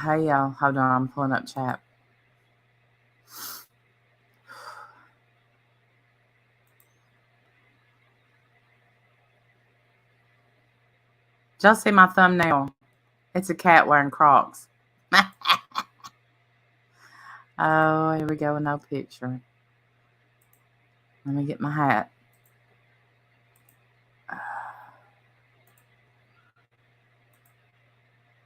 Hey y'all, hold on, I'm pulling up chat. Did y'all see my thumbnail? It's a cat wearing Crocs. Oh, here we go with no picture. Let me get my hat.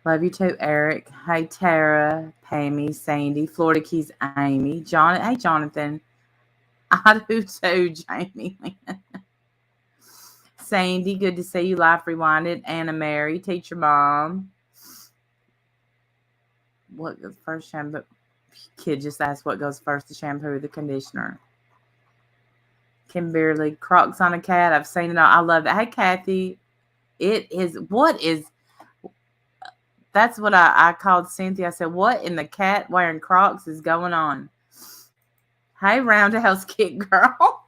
Love you too, Eric. Hey, Tara, Pammy, Sandy, Florida Keys, Amy, John. Hey, Jonathan. I do too, Jamie. Sandy, good to see you. Life Rewinded. Anna Mary, Teacher Mom. What goes first? Shampoo. Kid just asked what goes first, the shampoo or the conditioner. Kimberly, Crocs on a cat. I've seen it all. I love it. Hey, Kathy. It is, that's what I called Cynthia. I said, what in the cat wearing Crocs is going on? Hey, Roundhouse Kick Girl.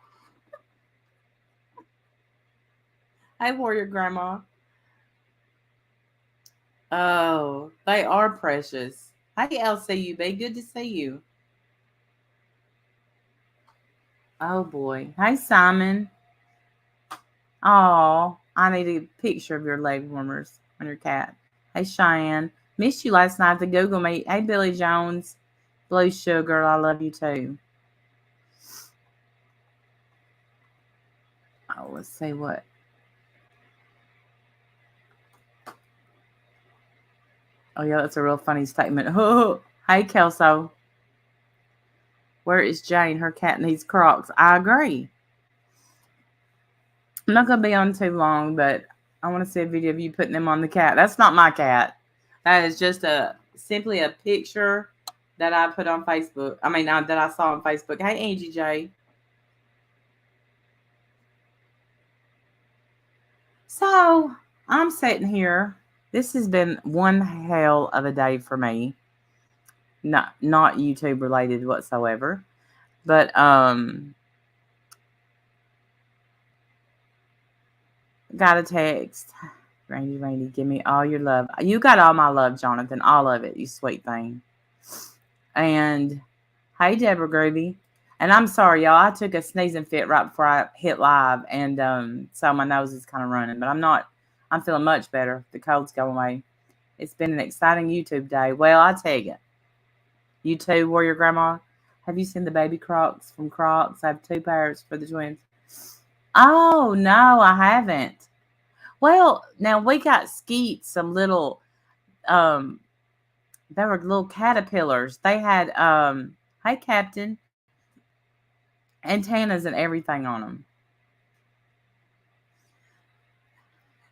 Hey, Warrior Grandma. Oh, they are precious. Hey, LCUB. Good to see you. Oh, boy. Hey, Simon. Oh, I need a picture of your leg warmers on your cat. Hey, Cheyenne. Missed you last night at the Google Meet. Hey, Billy Jones. Blue Sugar. I love you too. Oh, let's see what. Oh, yeah, that's a real funny statement. Hey, Kelso. Where is Jane? Her cat needs Crocs. I agree. I'm not going to be on too long, but I want to see a video of you putting them on the cat. That's not my cat. That is just simply a picture that I put on Facebook. I mean, that I saw on Facebook. Hey, Angie J. So I'm sitting here. This has been one hell of a day for me. Not YouTube related whatsoever. But got a text. Randy, give me all your love. You got all my love, Jonathan. All of it, you sweet thing. And hey, Deborah Groovy. And I'm sorry, y'all. I took a sneezing fit right before I hit live, and so my nose is kind of running. But I'm feeling much better. The cold's going away. It's been an exciting YouTube day. Well, I tell you. You too, Warrior Grandma. Have you seen the baby Crocs from Crocs? I have 2 pairs for the twins. Oh, no, I haven't. Well, now we got Skeet some little, they were little caterpillars. They had, hey, Captain, antennas and everything on them.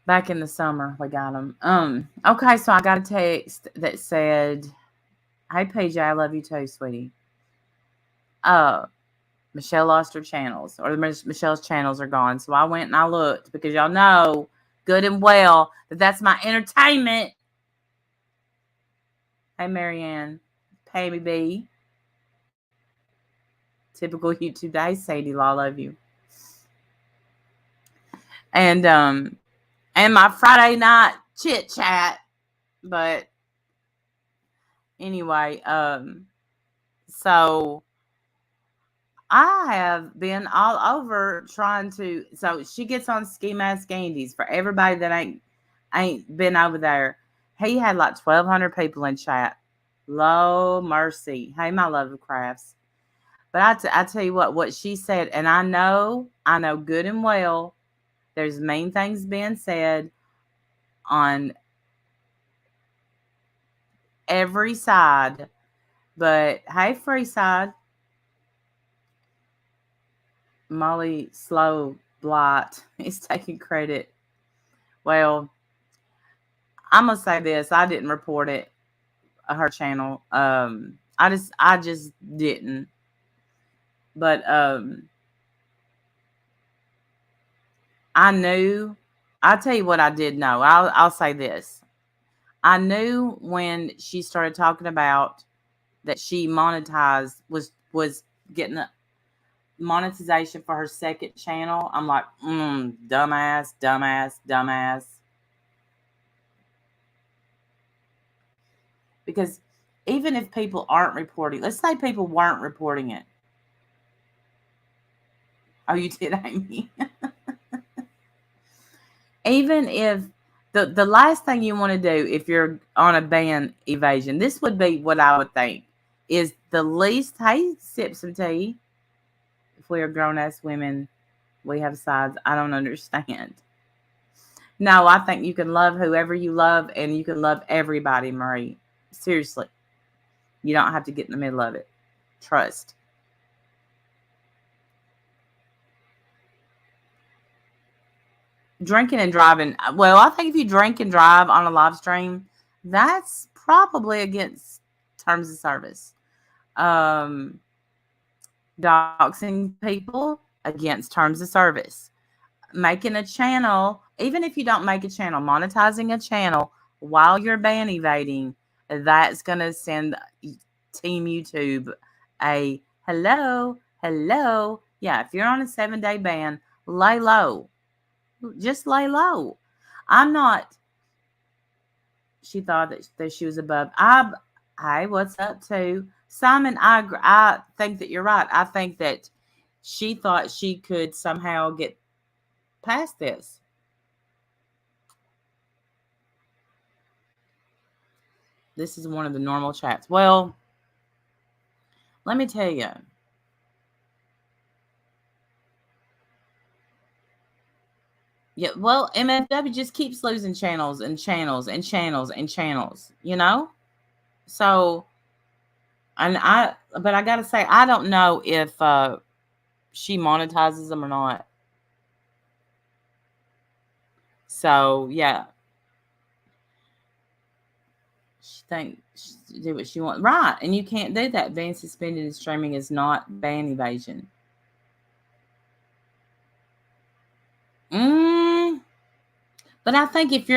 Back in the summer, we got them. Okay, so I got a text that said, hey, PJ, I love you too, sweetie. Michelle lost her channels, or Michelle's channels are gone. So I went and I looked, because y'all know good and well that that's my entertainment. Hey, Marianne, Pammy B. Typical YouTube day, Sadie Law, love you. And my Friday night chit chat. But anyway, so I have been all over trying to. So she gets on Ski Mask Andy's. For everybody that ain't been over there, he had like 1,200 people in chat. Lord mercy. Hey, my love of crafts. But I tell you what she said, and I know good and well there's mean things being said on every side. But hey, free side. Molly Slow Blight is taking credit. Well, I'm gonna say this. I didn't report it, her channel. I just didn't. But I knew. I'll tell you what I did know. I'll say this. I knew when she started talking about that she monetized was getting a monetization for her second channel. I'm like, dumbass. Because even if people aren't reporting, let's say people weren't reporting it. Oh, you did, Amy. Even if the last thing you want to do if you're on a ban evasion, this would be what I would think is the least. Hey, sip some tea. If we are grown ass women, we have sides. I don't understand. No, I think you can love whoever you love, and you can love everybody, Marie. Seriously, you don't have to get in the middle of it. Trust. Drinking and driving. Well, I think if you drink and drive on a live stream, that's probably against terms of service. Um, Doxing people against terms of service. Making a channel, even if you don't make a channel, monetizing a channel while you're ban evading, that's going to send Team YouTube a hello, hello. Yeah, if you're on a 7-day ban, lay low. Just lay low. I'm not. She thought that she was above. Hey, what's up, too? Simon, I think that you're right. I think that she thought she could somehow get past this. This is one of the normal chats. Well, let me tell you. Yeah, well, MFW just keeps losing channels and channels and channels and channels, you know? So, but I got to say, I don't know if she monetizes them or not. So, yeah. She thinks she do what she wants. Right. And you can't do that. Being suspended in streaming is not ban evasion. But I think if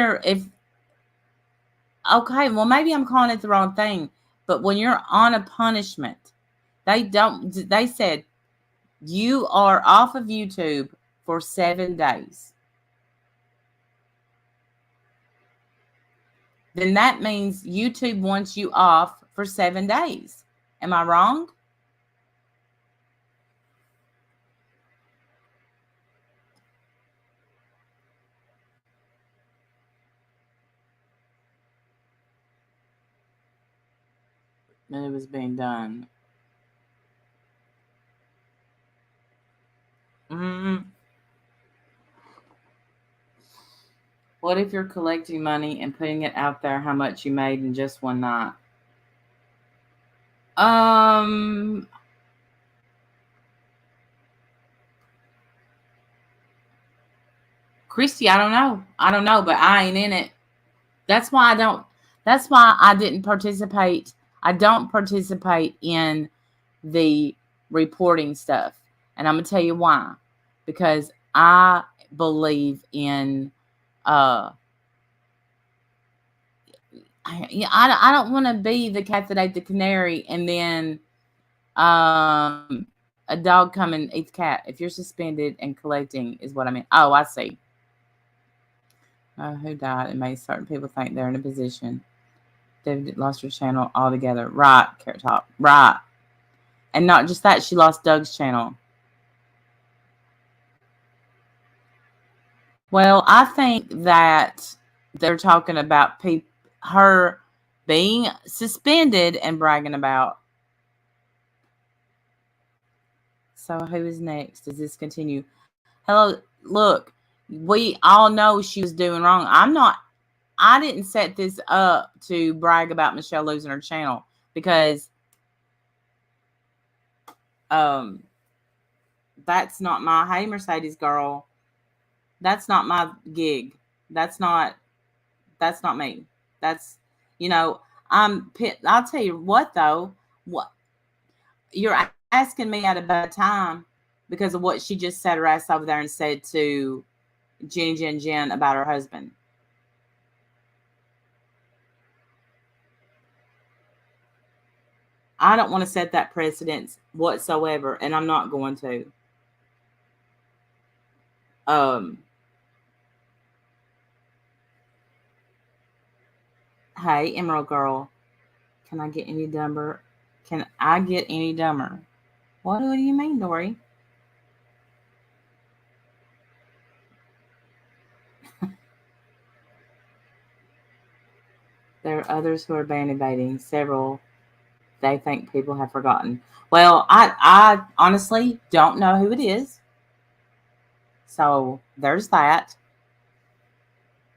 okay, well, maybe I'm calling it the wrong thing. But when you're on a punishment, they said you are off of YouTube for 7 days. Then that means YouTube wants you off for 7 days. Am I wrong? And it was being done. What if you're collecting money and putting it out there how much you made in just one night? Christy, I don't know, but I ain't in it. That's why I didn't participate. I don't participate in the reporting stuff. And I'm going to tell you why. Because I believe in I don't want to be the cat that ate the canary and then a dog come and eat the cat. If you're suspended and collecting is what I mean. Oh, I see. Who died and made certain people think they're in a position. David lost her channel altogether. Right, Carrot Top. Right. And not just that, she lost Doug's channel. Well, I think that they're talking about her being suspended and bragging about. So who is next? Does this continue? Hello, look, we all know she was doing wrong. I didn't set this up to brag about Michelle losing her channel because that's not my, hey Mercedes girl, that's not my gig. That's not me. That's, I'll tell you what though, what you're asking me at a bad time because of what she just said her ass over there and said to Jen about her husband. I don't want to set that precedence whatsoever, and I'm not going to. Hey, Emerald Girl. Can I get any dumber? Can I get any dumber? What do you mean, Dory? There are others who are band-aiding. Several they think people have forgotten. Well, I honestly don't know who it is. So there's that.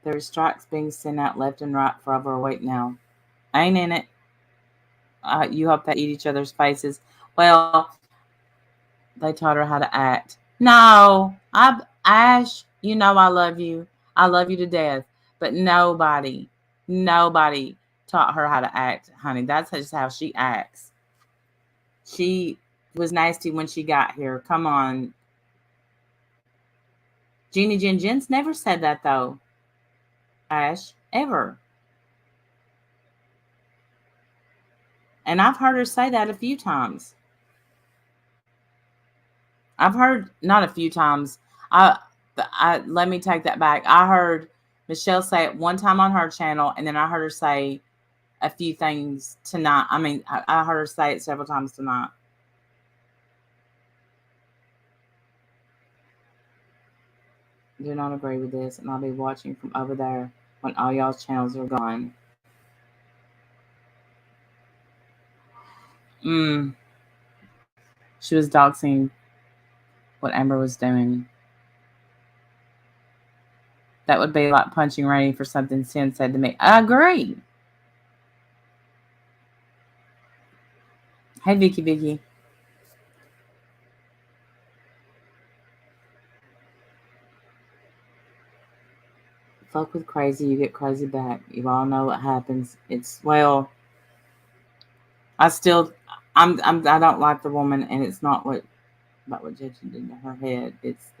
There's strikes being sent out left and right for over a week now. Ain't in it. You hope they eat each other's faces. Well, they taught her how to act. No, Ash. You know I love you. I love you to death. But nobody taught her how to act, honey. That's just how she acts. She was nasty when she got here. Come on. Jeannie Jen Jens never said that though. Ash, ever. And I've heard her say that a few times. I've heard not a few times. Let me take that back. I heard Michelle say it one time on her channel, and then I heard her say a few things tonight. I mean, I heard her say it several times tonight. Do not agree with this, and I'll be watching from over there when all y'all's channels are gone. She was doxing what Amber was doing. That would be like punching Rainey for something Sin said to me. I agree. Hey, Vicky. Fuck with crazy, you get crazy back. You all know what happens. It's, well, I don't like the woman, and it's not about what Judge did to her head. It's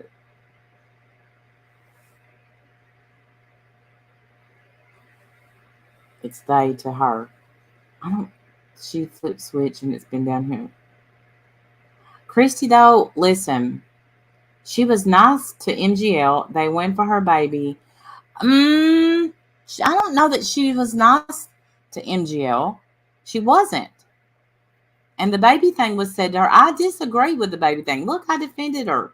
they to her. She flipped switch and it's been down here. Christy, though, listen, she was nice to MGL. They went for her baby. I don't know that she was nice to MGL. She wasn't. And the baby thing was said to her. I disagree with the baby thing. Look, I defended her.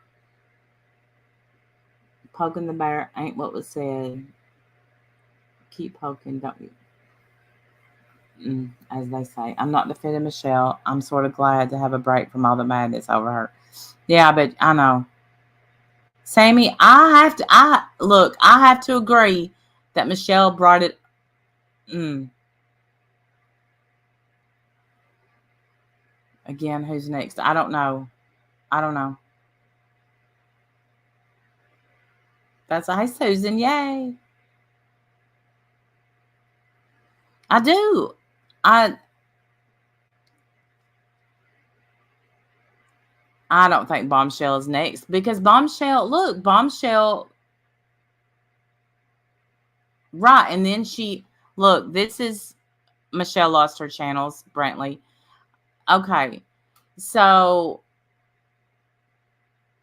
Poking the bear ain't what was said. Keep poking, don't you? As they say. I'm not defending Michelle. I'm sort of glad to have a break from all the madness over her. Yeah, but I know. Sammy, I have to agree that Michelle brought it. Again, who's next? I don't know. That's a hey, Susan. Yay. I do. I don't think Bombshell is next because Bombshell, right. And then this is Michelle lost her channels, Brantley. Okay. So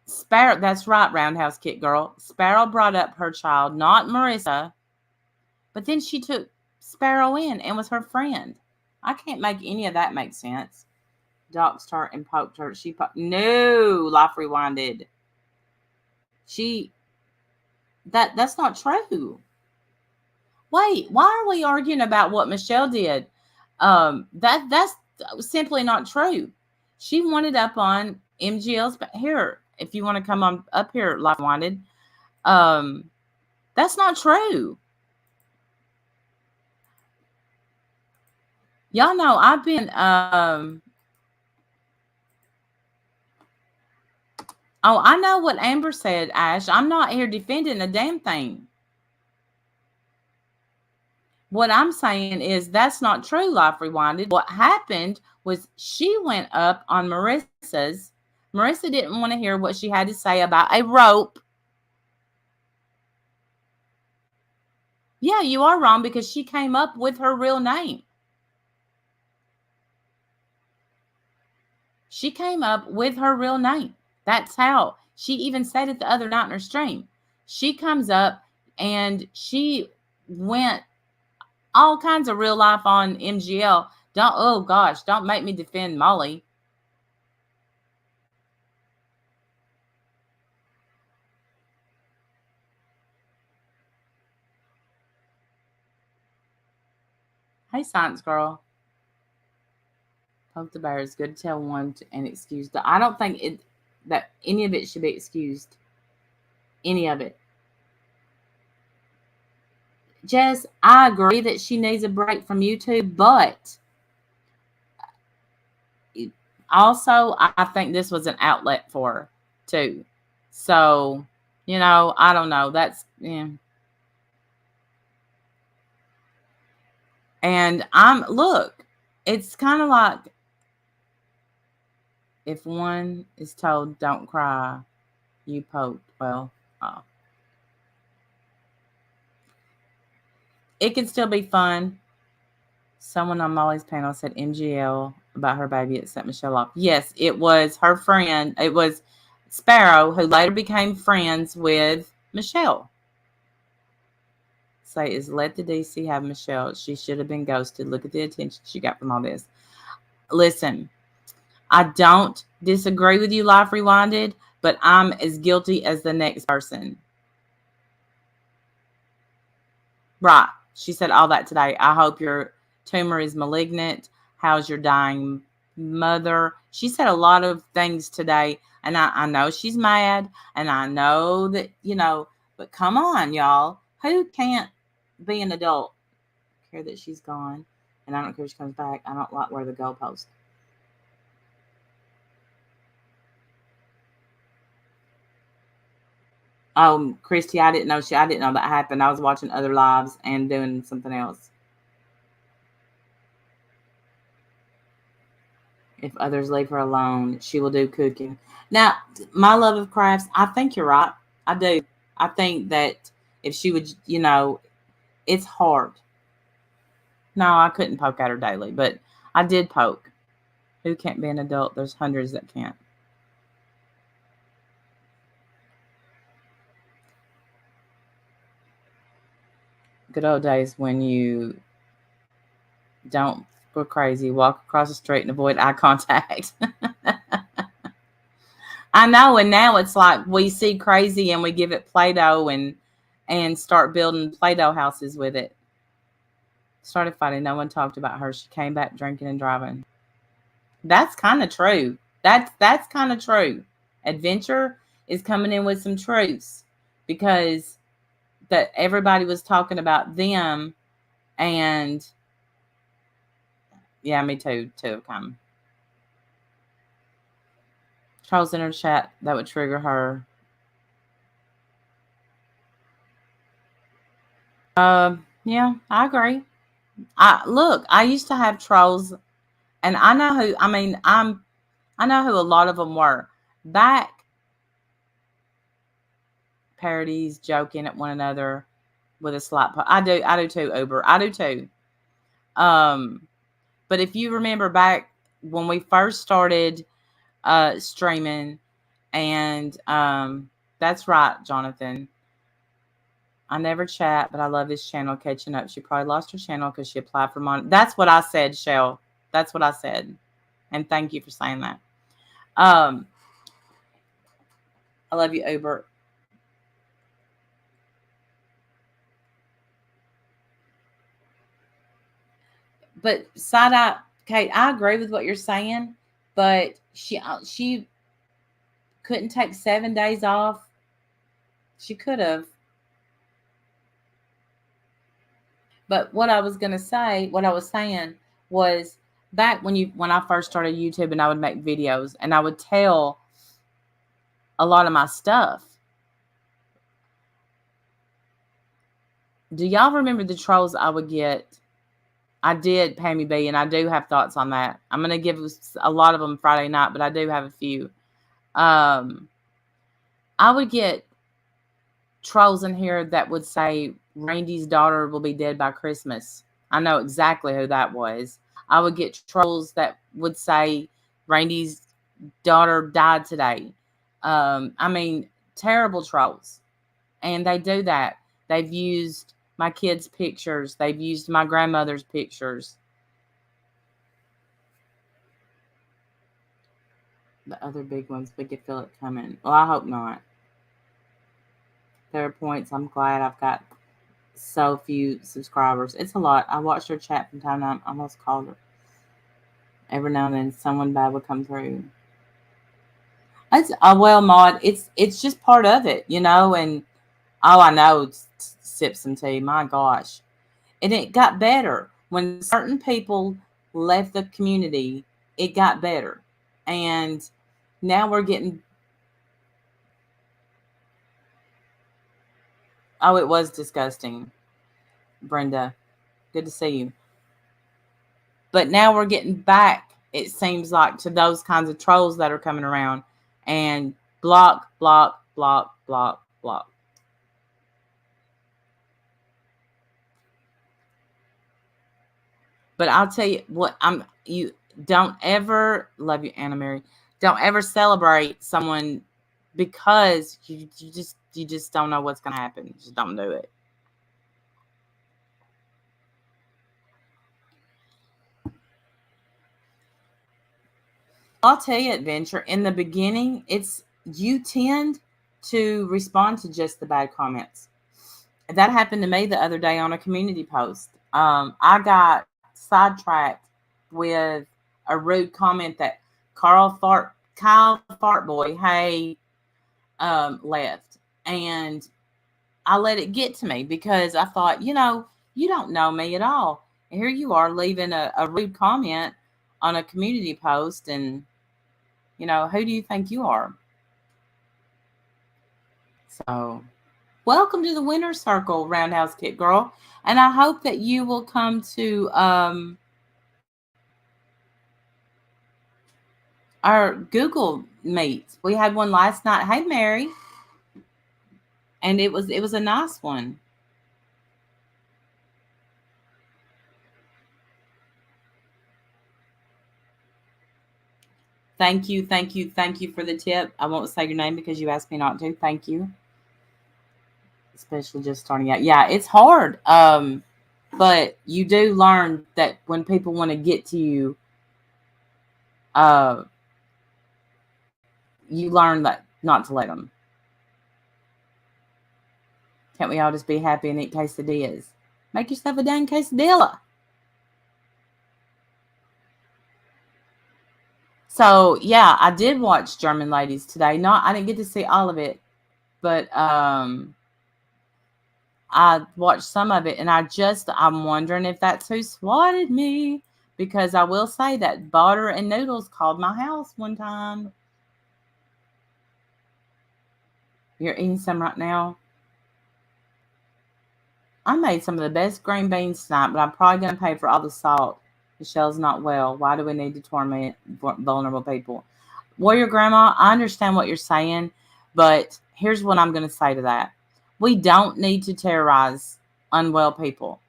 Sparrow, that's right, Roundhouse Kick Girl. Sparrow brought up her child, not Marissa, but then she took Sparrow in and was her friend. I can't make any of that make sense. Doxed her and poked her. No, Life Rewinded. That's not true. Wait, why are we arguing about what Michelle did? That's simply not true. She wanted up on MGL's here. If you want to come on up here, Life Wanted. That's not true. Y'all know I've been oh, I know what Amber said, Ash. I'm not here defending a damn thing. What I'm saying is that's not true, Life Rewinded. What happened was she went up on Marissa's. Marissa didn't want to hear what she had to say about a rope. Yeah, you are wrong because she came up with her real name. She came up with her real name. That's how. She even said it the other night in her stream. She comes up and she went all kinds of real life on MGL Oh gosh, don't make me defend Molly. Hey, science girl. Poke the bear is good to tell one and excuse the. I don't think that any of it should be excused. Any of it. Jess, I agree that she needs a break from YouTube, but also I think this was an outlet for her too. So, I don't know. That's yeah. And look, it's kind of like if one is told don't cry, you poked. Well, it can still be fun. Someone on Molly's panel said MGL about her baby. It set Michelle off. Yes, it was her friend. It was Sparrow, who later became friends with Michelle. Say is let the DC have Michelle. She should have been ghosted. Look at the attention she got from all this. Listen, I don't disagree with you, Life Rewinded, but I'm as guilty as the next person. Right. She said all that today. I hope your tumor is malignant. How's your dying mother? She said a lot of things today, and I know she's mad, and I know that, but come on, y'all. Who can't be an adult? Care that she's gone, and I don't care if she comes back. I don't like where the goalpost. Oh, Christy, I didn't know that happened. I was watching other lives and doing something else. If others leave her alone, she will do cooking. Now, my love of crafts, I think you're right. I do. I think that if she would, it's hard. No, I couldn't poke at her daily, but I did poke. Who can't be an adult? There's hundreds that can't. Good old days when you don't go crazy, walk across the street and avoid eye contact. I know, and now it's like we see crazy and we give it Play-Doh and start building Play-Doh houses with it. Started fighting. No one talked about her. She came back drinking and driving. That's kind of true. That's kind of true. Adventure is coming in with some truths because that everybody was talking about them, and yeah, me too. Come. Charles in her chat that would trigger her. Yeah, I agree. I used to have trolls, and I know who. I mean, I know who a lot of them were. Back parodies, joking at one another with a slight. I do too. Uber, I do too. But if you remember back when we first started streaming, and that's right, Jonathan. I never chat, but I love this channel. Catching up. She probably lost her channel because she applied for money. That's what I said, Shell. That's what I said. And thank you for saying that. I love you, Uber. But side-eye, Kate, I agree with what you're saying, but she couldn't take 7 days off. She could have. But what I was saying was back when I first started YouTube and I would make videos and I would tell a lot of my stuff. Do y'all remember the trolls I would get? I did, Pammy B, and I do have thoughts on that. I'm going to give a lot of them Friday night, but I do have a few. I would get trolls in here that would say Randy's daughter will be dead by Christmas. I know exactly who that was. I would get trolls that would say Randy's daughter died today. I mean, terrible trolls. And they do that. They've used my kids' pictures. They've used my grandmother's pictures. The other big ones, we could feel it coming. Well, I hope not. There are points I'm glad I've got so few subscribers. It's a lot. I watched her chat from time to time. I almost called her. Every now and then, someone bad would come through. It's well, Maud. It's just part of it, you know. And oh, I know. Sip some tea. My gosh, and it got better when certain people left the community. It got better, and now we're getting. Oh, it was disgusting, Brenda. Good to see you. But now we're getting back, it seems like, to those kinds of trolls that are coming around and block, block, block, block, block. But I'll tell you what, you don't ever, love you, Anna Mary, don't ever celebrate someone because you just don't know what's gonna happen. Just don't do it. I'll tell you, Adventure, in the beginning, you tend to respond to just the bad comments. That happened to me the other day on a community post. I got sidetracked with a rude comment that Kyle Fartboy, hey, left, and I let it get to me because I thought, you don't know me at all. And here you are leaving a rude comment on a community post, and who do you think you are? So, welcome to the winner's circle, Roundhouse Kick Girl, and I hope that you will come to our Google Meet. We had one last night. Hey, Mary, and it was a nice one. Thank you for the tip. I won't say your name because you asked me not to. Thank you. Especially just starting out. Yeah, it's hard. But you do learn that when people want to get to you, uh, you learn that not to let them. Can't we all just be happy and eat quesadillas? Make yourself a dang quesadilla. So yeah, I did watch German Ladies today. I didn't get to see all of it, but I watched some of it, and I'm wondering if that's who swatted me, because I will say that Butter and Noodles called my house one time. You're eating some right now? I made some of the best green beans tonight, but I'm probably going to pay for all the salt. Michelle's not well. Why do we need to torment vulnerable people? Warrior Grandma, I understand what you're saying, but here's what I'm going to say to that. We don't need to terrorize unwell people.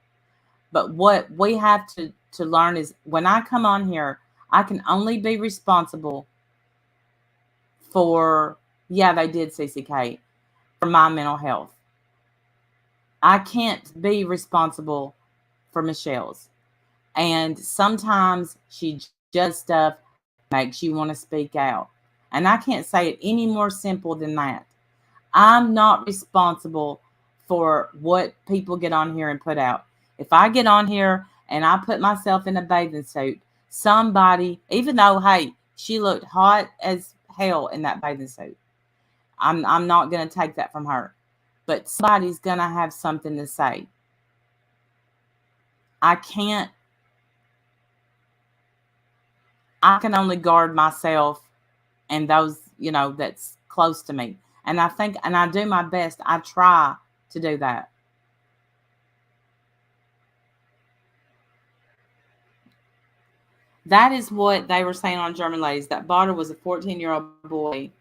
But what we have to learn is, when I come on here, I can only be responsible for, yeah, they did CCK, for my mental health. I can't be responsible for Michelle's. And sometimes she does stuff makes you want to speak out. And I can't say it any more simple than that. I'm not responsible for what people get on here and put out. If I get on here and I put myself in a bathing suit, somebody, even though, hey, she looked hot as hell in that bathing suit, I'm not going to take that from her. But somebody's going to have something to say. I can only guard myself and those, that's close to me. And I do my best. I try to do that. That is what they were saying on German Ladies, that Botter was a 14-year-old boy.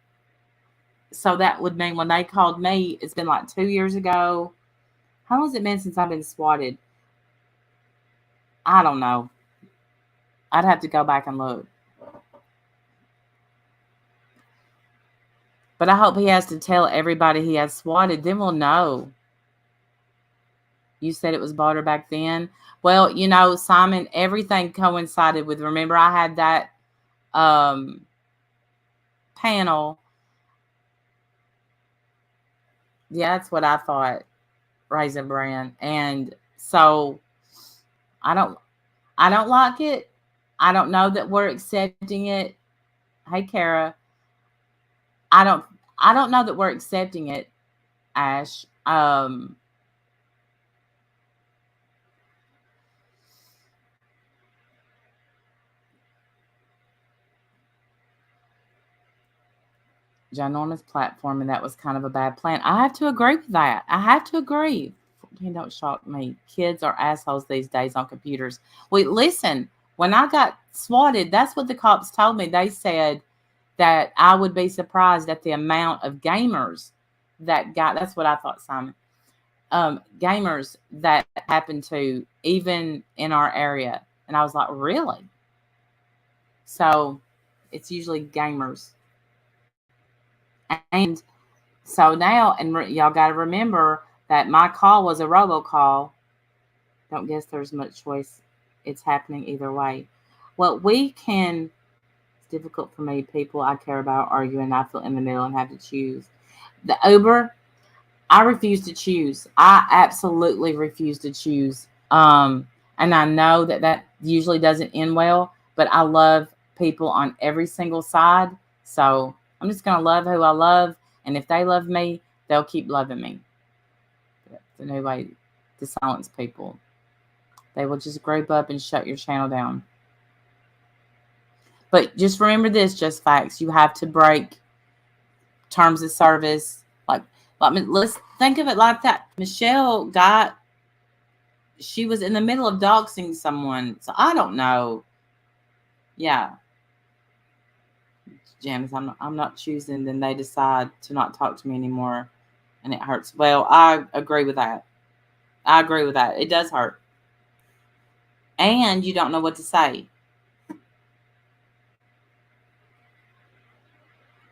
So that would mean when they called me, it's been like 2 years ago. How long has it been since I've been swatted? I don't know. I'd have to go back and look. But I hope he has to tell everybody he has swatted. Then we'll know. You said it was Botter back then. Well, Simon, everything coincided with, remember I had that panel. Yeah, that's what I thought. Raisin Bran. And so I don't like it. I don't know that we're accepting it. Hey Kara. I don't know that we're accepting it, Ash. Ginormous platform, and that was kind of a bad plan. I have to agree with that. I have to agree. 14 don't shock me. Kids are assholes these days on computers. Wait, listen. When I got swatted, that's what the cops told me. They said that I would be surprised at the amount of gamers that got. That's what I thought, Simon. Gamers that happened to, even in our area, and I was like, really? So, it's usually gamers. And so now, and y'all got to remember that my call was a robocall. Don't guess there's much choice. It's happening either way. Well, it's difficult for me. People I care about arguing. I feel in the middle and have to choose. The Uber, I refuse to choose. I absolutely refuse to choose. And I know that usually doesn't end well, but I love people on every single side. So I'm just going to love who I love. And if they love me, they'll keep loving me. That's a new way to silence people. They will just group up and shut your channel down. But just remember this, just facts. You have to break terms of service. Let's think of it like that. Michelle she was in the middle of doxing someone. So I don't know. Yeah. Janice, I'm not choosing. Then they decide to not talk to me anymore. And it hurts. Well, I agree with that. It does hurt. And you don't know what to say.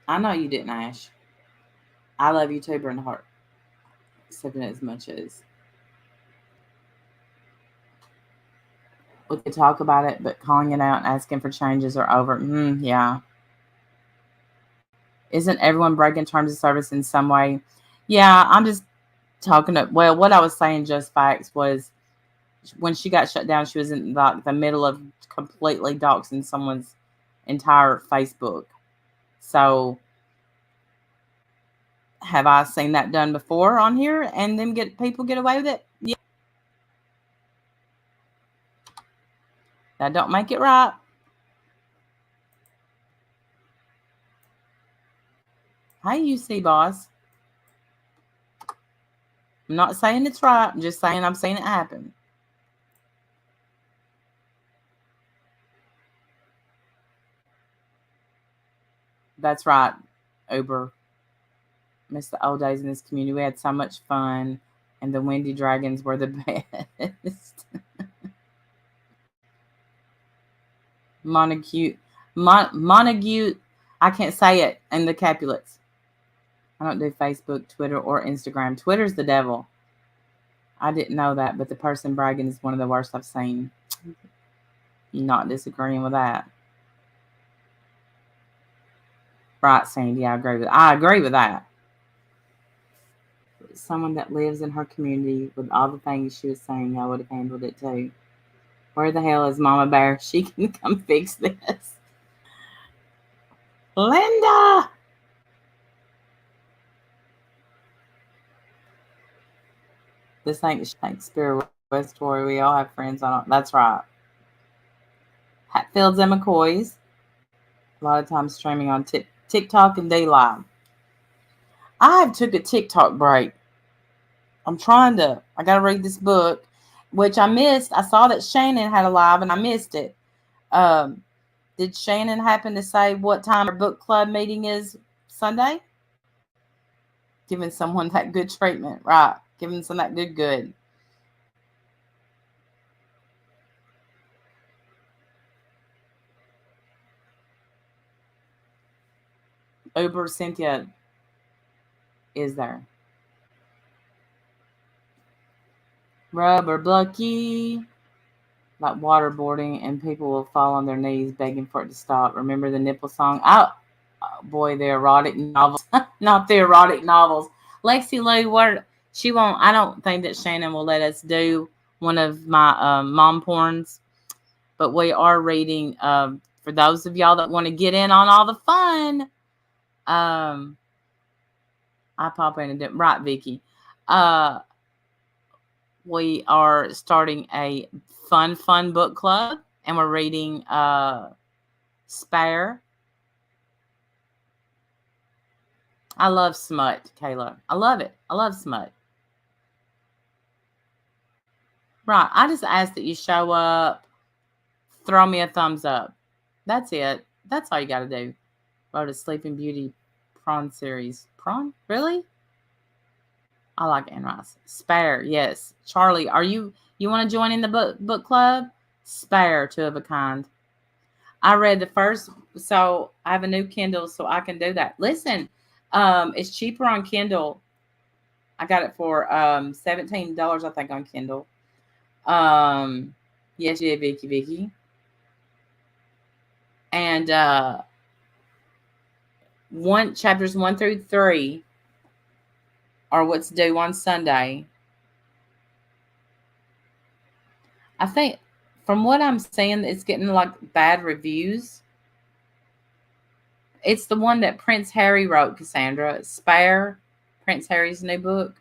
I know you didn't, Ash. I love you too, Brenda Hart. Except as much as we could talk about it, but calling it out and asking for changes are over. Yeah. Isn't everyone breaking terms of service in some way? Yeah, I'm just talking to, well, what I was saying, just facts, was when she got shut down, she was in the middle of completely doxing someone's entire Facebook. So have I seen that done before on here and then people get away with it? Yeah. That don't make it right. Hey, UC boss. I'm not saying it's right. I'm just saying I'm seeing it happen. That's right, Uber. Miss the old days in this community. We had so much fun, and the Windy Dragons were the best. Montague. I can't say it in the Capulets. I don't do Facebook, Twitter, or Instagram. Twitter's the devil. I didn't know that, but the person bragging is one of the worst I've seen. You're not disagreeing with that. Right, Sandy, I agree with that. Someone that lives in her community, with all the things she was saying, I would have handled it too. Where the hell is Mama Bear? She can come fix this. Linda! This ain't Shakespeare West Story. We all have friends on it. That's right. Hatfields and McCoys. A lot of times streaming on TikTok and DLive. I have took a TikTok break. I got to read this book, which I missed. I saw that Shannon had a live and I missed it. Did Shannon happen to say what time her book club meeting is Sunday? Giving someone that good treatment, right? Giving some that good. Uber Cynthia is there. Rubber Bucky. Like waterboarding, and people will fall on their knees begging for it to stop. Remember the nipple song? boy, the erotic novels, not the erotic novels. Lexi Lou, what she won't. I don't think that Shannon will let us do one of my mom porns, but we are reading. For those of y'all that want to get in on all the fun, I pop in and do right, Vicky. We are starting a fun book club, and we're reading Spare. I love smut, Kayla. I love it. I love smut. Right. I just ask that you show up, throw me a thumbs up. That's it. That's all you got to do. Wrote a Sleeping Beauty prawn series. Prawn? Really? I like Anne Rice. Spare, yes. Charlie, you want to join in the book club? Spare, two of a kind. I read the first, so I have a new Kindle, so I can do that. Listen, it's cheaper on Kindle. I got it for $17, I think, on Kindle. Yes, yeah, Vicky. And chapters 1 through 3 are what's due on Sunday. I think from what I'm seeing, it's getting like bad reviews. It's the one that Prince Harry wrote, Cassandra. Spare, Prince Harry's new book.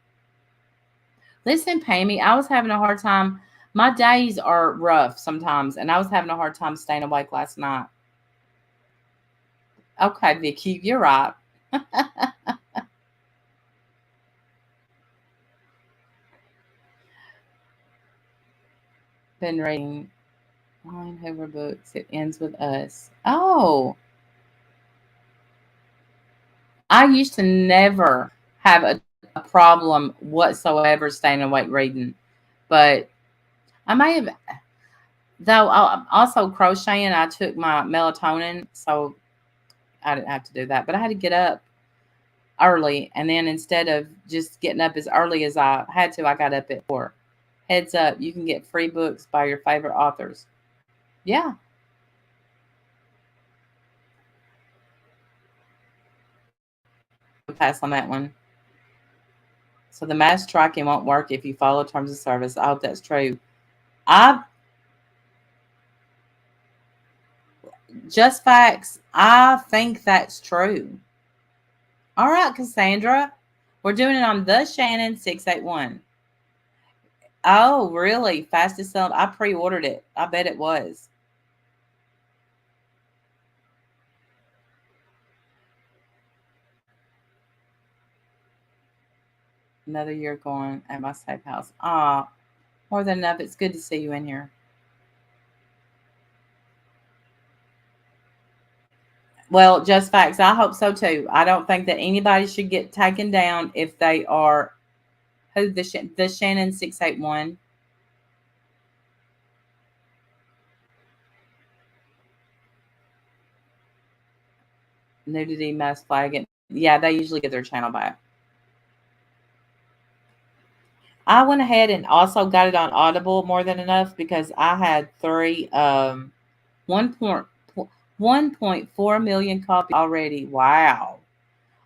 Listen, Pammy, I was having a hard time. My days are rough sometimes, and I was having a hard time staying awake last night. Okay, Vicky, you're right. Been reading Ryan Hoover books. It ends with us. Oh, I used to never have a problem whatsoever staying awake reading, but I may have, though. I'm also crocheting. I took my melatonin, so I didn't have to do that, but I had to get up early, and then instead of just getting up as early as I had to, I got up at 4. Heads up, you can get free books by your favorite authors. Yeah. Pass on that one. So the mass tracking won't work if you follow terms of service. I hope that's true. I just facts. I think that's true. All right, Cassandra. We're doing it on the Shannon 681. Oh, really? Fastest selling. I pre-ordered it. I bet it was. Another year going at my safe house. Ah, more than enough. It's good to see you in here. Well, just facts. I hope so too. I don't think that anybody should get taken down if they are the Shannon 681. Nudity must flag it. Yeah, they usually get their channel back. I went ahead and also got it on Audible more than enough because I had 1.4 million copies already. Wow.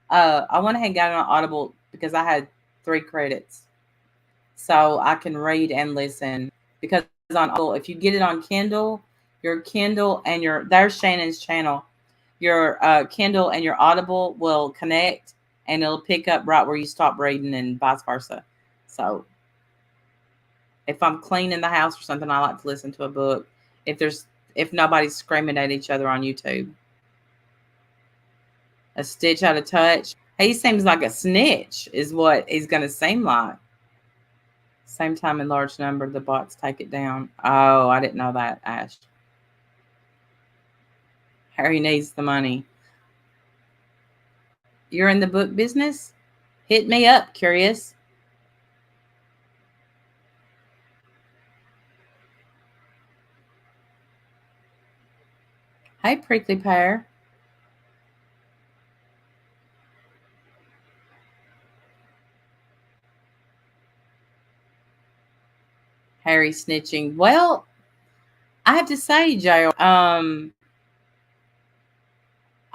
I went ahead and got it on Audible because I had 3 credits. So I can read and listen because on Audible, if you get it on Kindle, your Kindle and there's Shannon's channel. Your Kindle and your Audible will connect and it'll pick up right where you stop reading and vice versa. So if I'm cleaning the house or something, I like to listen to a book. If nobody's screaming at each other on YouTube. A stitch out of touch. He seems like a snitch, is what he's going to seem like. Same time in large number, the bots take it down. Oh, I didn't know that, Ash. Harry needs the money. You're in the book business? Hit me up, curious. Hey, prickly pear. Harry snitching. Well, I have to say, JR,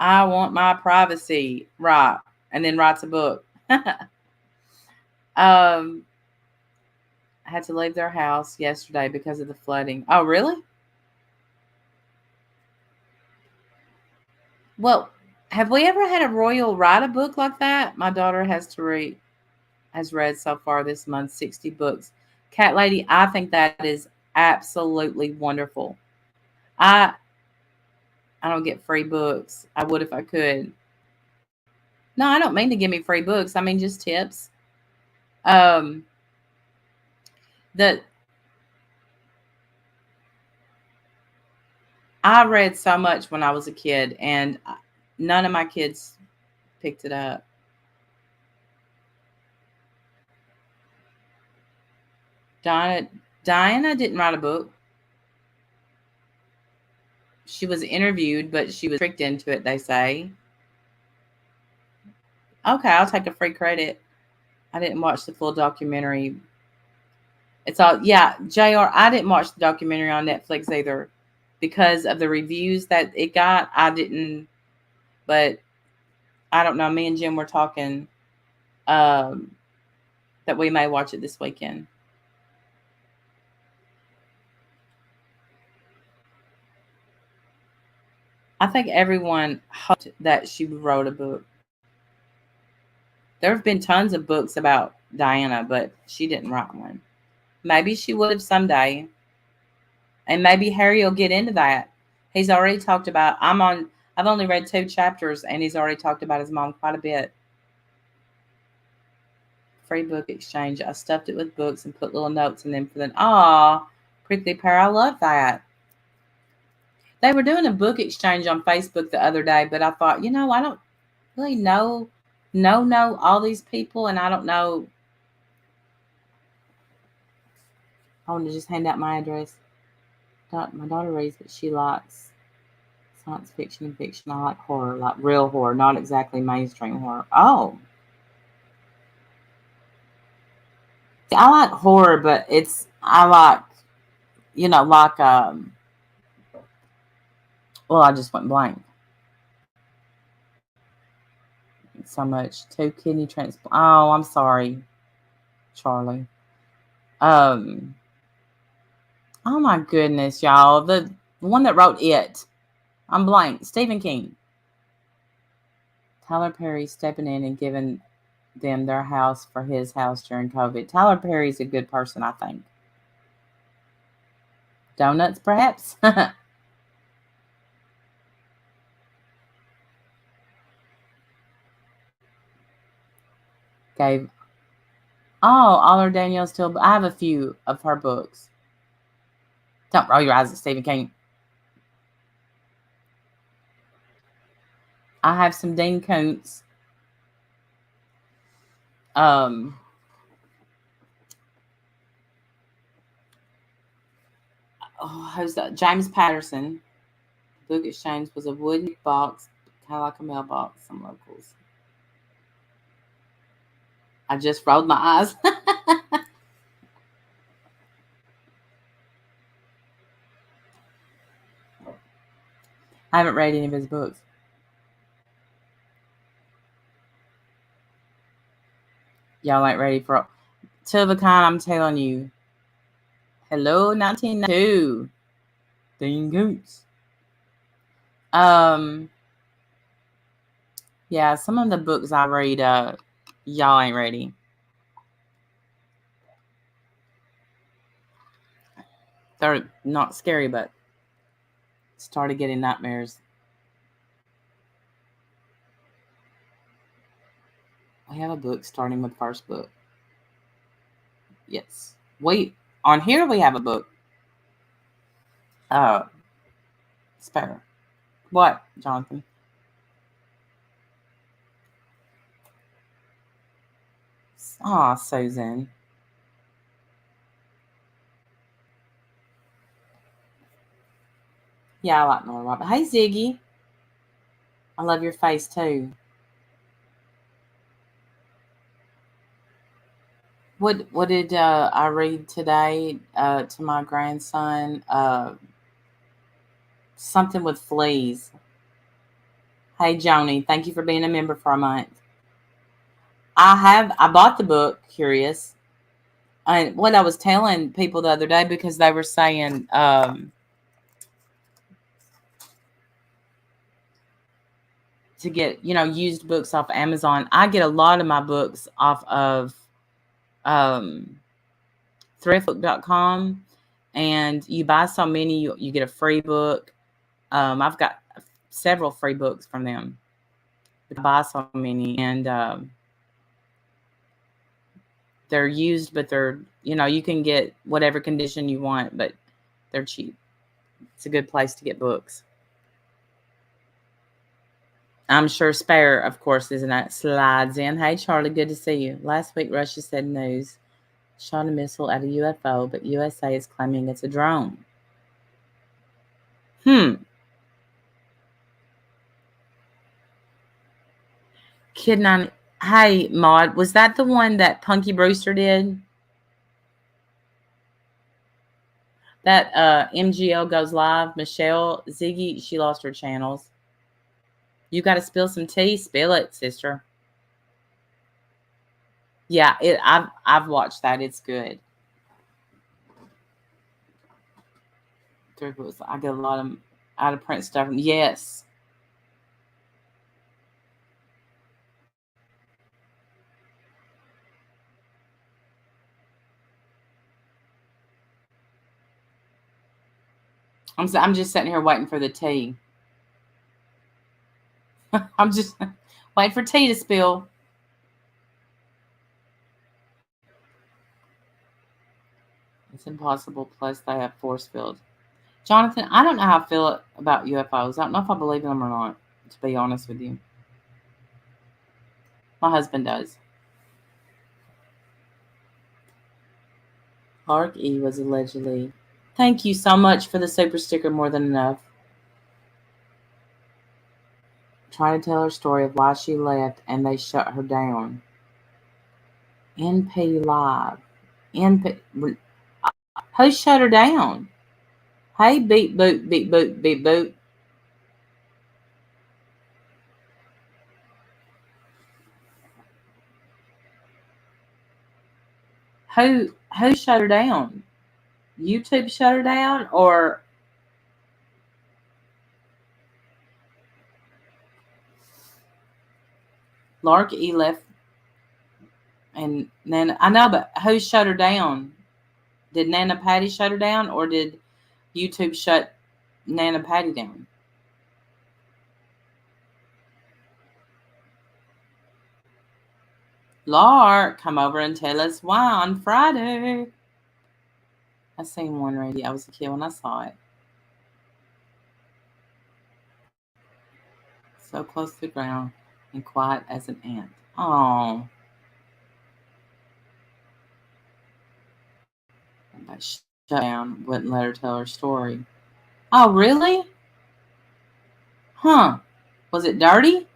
I want my privacy. Right. And then writes a book. I had to leave their house yesterday because of the flooding. Oh, really? Well, have we ever had a royal write a book like that? My daughter has read so far this month 60 books. Cat Lady, I think that is absolutely wonderful. I I don't get free books. I would if I could. No, I don't mean to give me free books. I mean just tips. Um the I read so much when I was a kid and none of my kids picked it up. Diana Diana didn't write a book. She was interviewed, but she was tricked into it, they say. Okay, I'll take a free credit. I didn't watch the full documentary. It's all, yeah, JR, I didn't watch the documentary on Netflix either because of the reviews that it got. I didn't, but I don't know. Me and Jim were talking um, that we may watch it this weekend. I think everyone hoped that she wrote a book. There have been tons of books about Diana, but she didn't write one. Maybe she would have someday. And maybe Harry will get into that. He's already talked about I've only read 2 chapters and he's already talked about his mom quite a bit. Free book exchange. I stuffed it with books and put little notes in them for them. Aw, Prickly Pear, I love that. They were doing a book exchange on Facebook the other day, but I thought, I don't really know all these people, and I don't know. I want to just hand out my address. My daughter reads, but she likes science fiction and fiction. I like horror, like real horror, not exactly mainstream horror. Oh, I like horror, but I like, like well, I just went blank. So much. 2 kidney transplant. Oh, I'm sorry, Charlie. Um. Oh my goodness, y'all. The one that wrote it. I'm blank. Stephen King. Tyler Perry stepping in and giving them their house for his house during COVID. Tyler Perry's a good person, I think. Donuts, perhaps. Gave all her Danielle Steele. I have a few of her books. Don't roll your eyes at Stephen King. I have some Dean Koontz. Who's that? James Patterson. Book exchange was a wooden box, kind of like a mailbox. Some locals. I just rolled my eyes. I haven't read any of his books. Y'all ain't ready for 2 of a kind, I'm telling you. Hello, 1992. Dean Koontz. Yeah, some of the books I read, y'all ain't ready. They're not scary, but started getting nightmares. We have a book starting with first book. Yes. On here we have a book. Spare. What, Jonathan? Aw, Susan. Yeah, I like Nora Robert. Hey, Ziggy. I love your face, too. What did I read today to my grandson? Something with fleas. Hey, Joni, thank you for being a member for a month. I bought the book, Curious. And what I was telling people the other day, because they were saying, to get, used books off Amazon. I get a lot of my books off of thriftbook.com, and you buy so many, you get a free book. I've got several free books from them. I buy so many, and they're used, but they're, you can get whatever condition you want, but they're cheap. It's a good place to get books. I'm sure Spare, of course, isn't that slides in. Hey, Charlie, good to see you. Last week, Russia said news shot a missile at a UFO, but USA is claiming it's a drone. Kid 9. Hey, Maud, was that the one that Punky Brewster did? That MGL goes live. Michelle Ziggy, she lost her channels. You got to spill some tea. Spill it, sister. Yeah, I've watched that. It's good. I get a lot of out of print stuff. Yes. I'm just sitting here waiting for the tea. I'm just waiting for tea to spill. It's impossible. Plus, they have force field. Jonathan, I don't know how I feel about UFOs. I don't know if I believe in them or not, to be honest with you. My husband does. Clark E. was allegedly. Thank you so much for the super sticker, more than enough. Trying to tell her story of why she left and they shut her down. NP Live. Who shut her down? Hey, beep boot, beep boot, beep boot. Who shut her down? YouTube shut her down, or Lark E left? And Nana, I know, but who shut her down? Did Nana Patty shut her down, or did YouTube shut Nana Patty down? Lark, come over and tell us why on Friday. I seen one radio. I was a kid when I saw it. So close to the ground and quiet as an ant. Oh. But shut down, wouldn't let her tell her story. Oh, really? Huh. Was it dirty?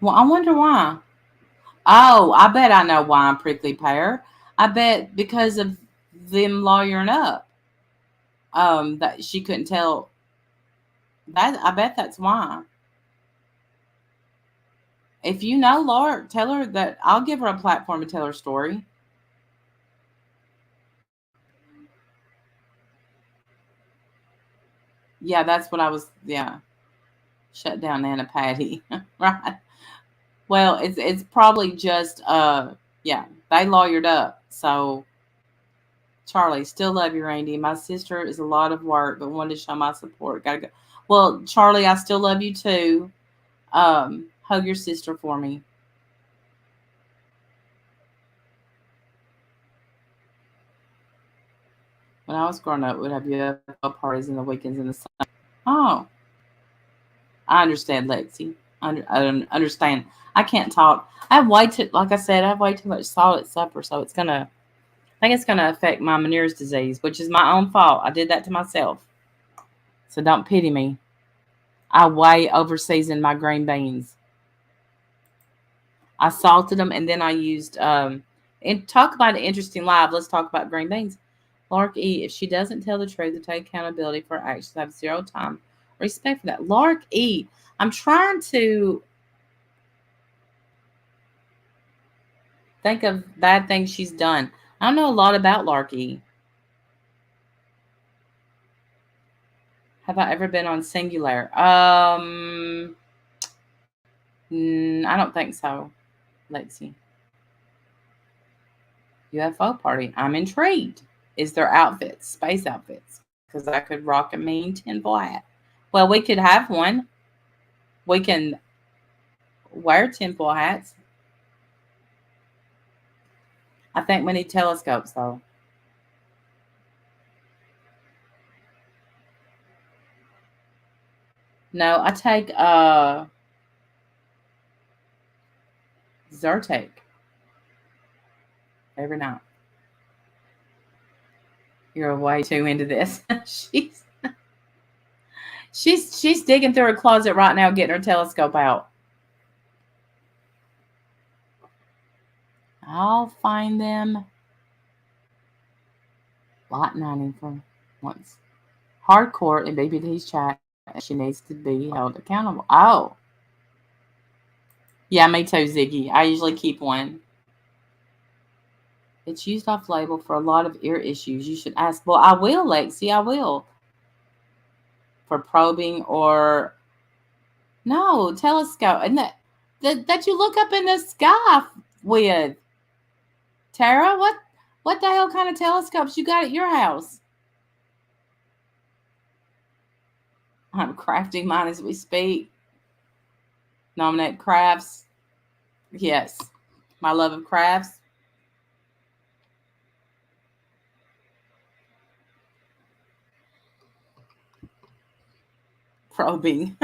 Well, I wonder why. Oh, I bet I know why I'm prickly pear. I bet because of them lawyering up. That she couldn't tell. That I bet that's why. If you know Laura, tell her that I'll give her a platform to tell her story. Yeah, that's what I was. Yeah, shut down Nana Patty. Right. Well, it's probably just yeah, they lawyered up. So Charlie, still love you, Randy. My sister is a lot of work, but wanted to show my support. Gotta go. Well, Charlie, I still love you too. Hug your sister for me. When I was growing up, we'd have UFO parties in the weekends in the summer. Oh, I understand, Lexi. I understand. I can't talk. I have way too, like I said, I have way too much salt at supper, so I think it's gonna affect my Meniere's disease, which is my own fault. I did that to myself. So don't pity me. I way over seasoned my green beans. I salted them, and then I used and talk about an interesting live. Let's talk about green beans. Lark E, if she doesn't tell the truth and take accountability for her actions, have zero time respect for that. Lark E, I'm trying to think of bad things she's done. I don't know a lot about Lark E. Have I ever been on Singular? I don't think so, Lexi. UFO party. I'm intrigued. Is there outfits, space outfits? Because I could rock a mean tinfoil hat. Well, we could have one. We can wear tinfoil hats. I think we need telescopes, though. No, I take Zyrtec every night. You're way too into this. she's digging through her closet right now, getting her telescope out. I'll find them. Lightning for once. Hardcore in BBD's chat. She needs to be held accountable. Oh. Yeah, me too, Ziggy. I usually keep one. It's used off label for a lot of ear issues. You should ask. Well, I will, Lexi. I will. For probing or no telescope, and that you look up in the sky with. Tara, what the hell kind of telescopes you got at your house? I'm crafting mine as we speak. Nominate crafts. Yes, my love of crafts. Probing.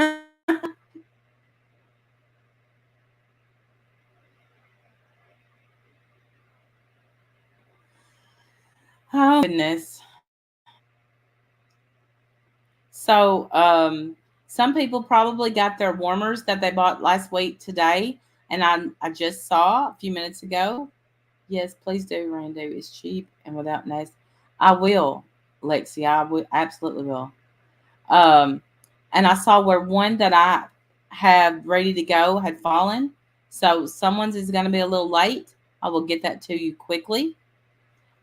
Oh goodness. So some people probably got their warmers that they bought last week today, and I just saw a few minutes ago. Yes, please do, Randy. It's cheap and without nasty. I will, Lexi. I will absolutely will. Um, and I saw where one that I have ready to go had fallen. So someone's is going to be a little late. I will get that to you quickly.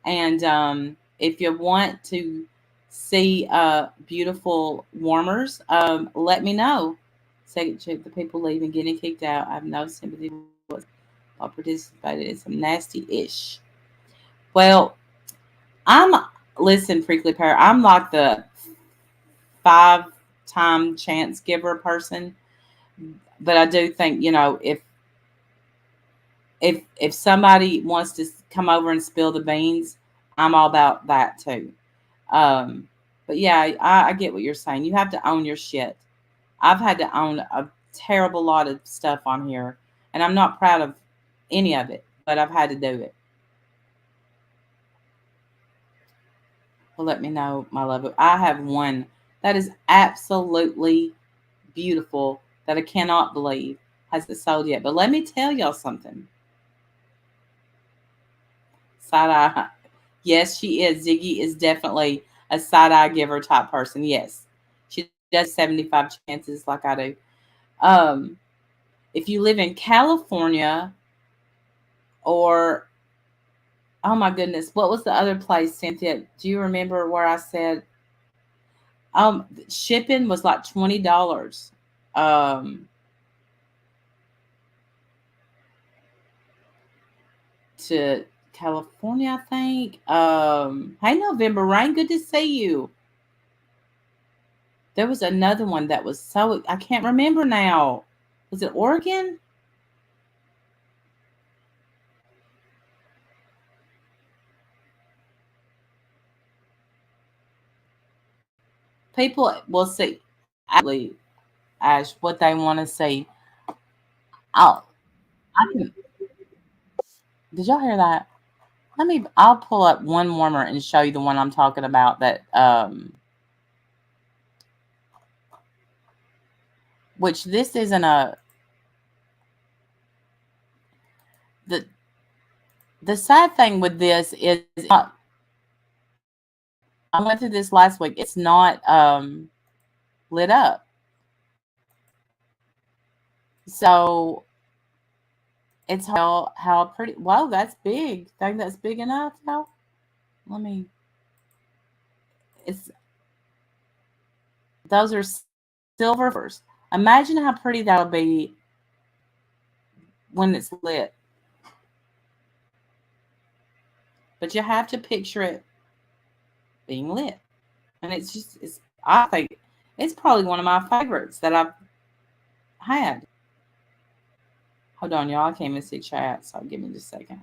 And if you want to see beautiful warmers, let me know. Second check the people leaving, getting kicked out. I have no sympathy with. I participated in some nasty ish. Well, I'm listen, Prickly Pear. I'm like the 5-time chance giver person, but I do think if somebody wants to come over and spill the beans, I'm all about that too. Um, but yeah, I get what you're saying. You have to own your shit. I've had to own a terrible lot of stuff on here, and I'm not proud of any of it, but I've had to do it. Well, let me know, my love. I have one that is absolutely beautiful that I cannot believe hasn't sold yet. But let me tell y'all something. Side eye. Yes, she is. Ziggy is definitely a side eye giver type person. Yes. She does 75 chances like I do. If you live in California or oh my goodness, what was the other place, Cynthia? Do you remember where I said shipping was like $20? To California, I think. Hey, November Rain, good to see you. There was another one that was so I can't remember now. Was it Oregon? People will see actually Ash what they want to see. Oh, I can. Did y'all hear that? I'll pull up one warmer and show you the one I'm talking about that which this isn't a the The sad thing with this is I went through this last week. It's not lit up. So it's how pretty. Wow, that's big. Think that's big enough? Now let me. It's those are silver first. Imagine how pretty that'll be when it's lit. But you have to picture it being lit, and it's just it's. I think it's probably one of my favorites that I've had. Hold on, y'all. I can't even see chat, so give me just a second.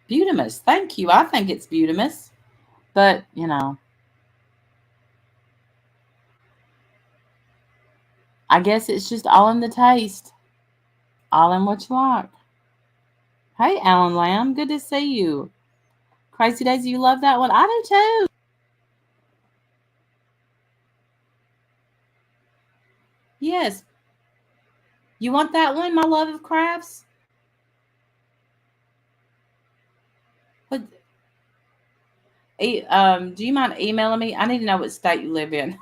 Beautimus. Thank you. I think it's Beautimus. But, I guess it's just all in the taste. All in what you like. Hey, Alan Lamb. Good to see you. Crazy Daisy, you love that one? I do too. Yes. You want that one, my love of crafts? What, do you mind emailing me? I need to know what state you live in.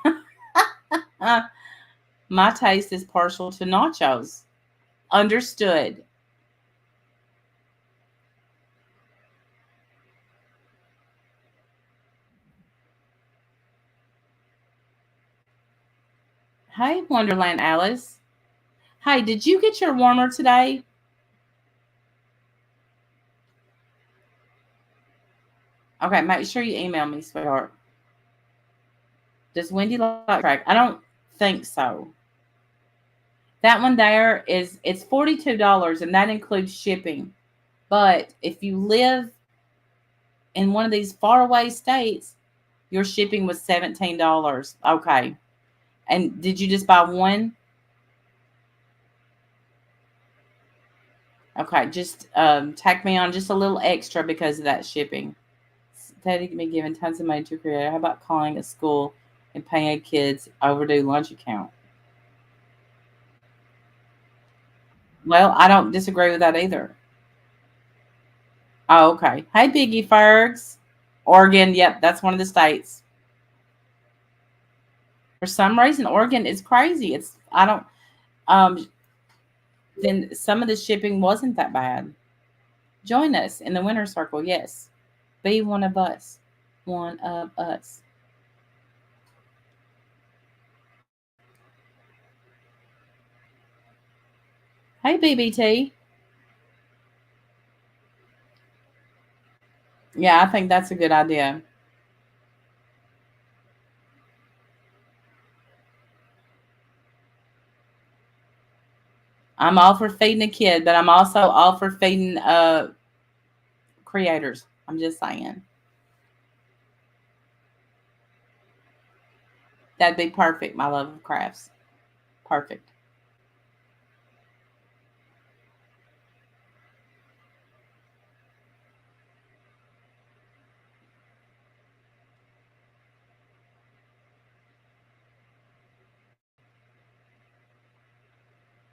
My taste is partial to nachos. Understood. Hey, Wonderland Alice. Hey, did you get your warmer today? Okay, make sure you email me, sweetheart. Does Wendy like track? I don't think so. That one there it's $42 and that includes shipping. But if you live in one of these faraway states, your shipping was $17. Okay. And did you just buy one? Okay, just tack me on just a little extra because of that shipping. Teddy can be given tons of money to create. How about calling a school and paying kids overdue lunch account? Well, I don't disagree with that either. Oh, okay. Hey, Biggie Fergs. Oregon, yep, that's one of the states. For some reason, Oregon is crazy. It's I don't then some of the shipping wasn't that bad. Join us in the winner circle, yes. Be one of us. One of us. Hey, BBT. Yeah, I think that's a good idea. I'm all for feeding a kid, but I'm also all for feeding creators. I'm just saying. That'd be perfect, my love of crafts. Perfect.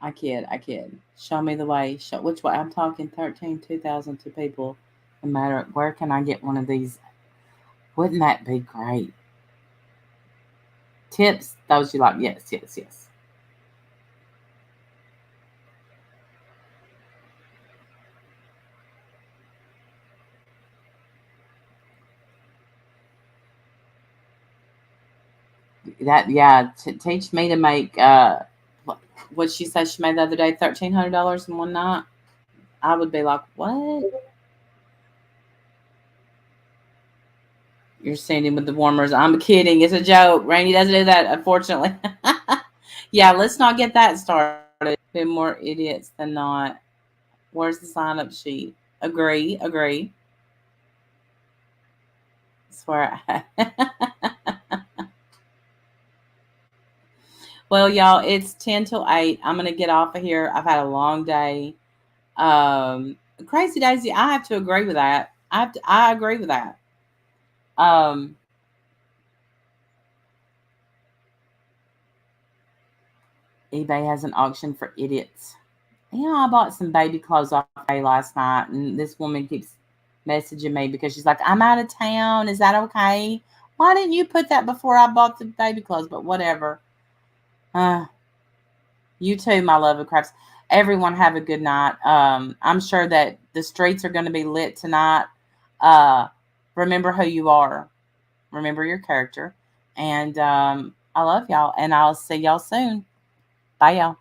I kid, I kid. Show me the way. Show which way I'm talking 13, 2,000 to people. No matter where can I get one of these? Wouldn't that be great? Tips, those you like. Yes, yes, yes. That yeah, teach me to make what she said she made the other day, $1,300 in one night. I would be like, what? You're standing with the warmers. I'm kidding. It's a joke. Rainy doesn't do that, unfortunately. Yeah, let's not get that started. Been more idiots than not. Where's the sign up sheet? Agree, agree. Swear. Well, y'all, it's 10 till 8. I'm gonna get off of here. I've had a long day. Crazy Daisy, I have to agree with that. I agree with that. Um, eBay has an auction for idiots. I bought some baby clothes off eBay last night, and this woman keeps messaging me because she's like, I'm out of town. Is that okay? Why didn't you put that before I bought the baby clothes? But whatever. Uh, you too, my love of crafts. Everyone have a good night. I'm sure that the streets are going to be lit tonight. Uh, remember who you are. Remember your character. And I love y'all. And I'll see y'all soon. Bye, y'all.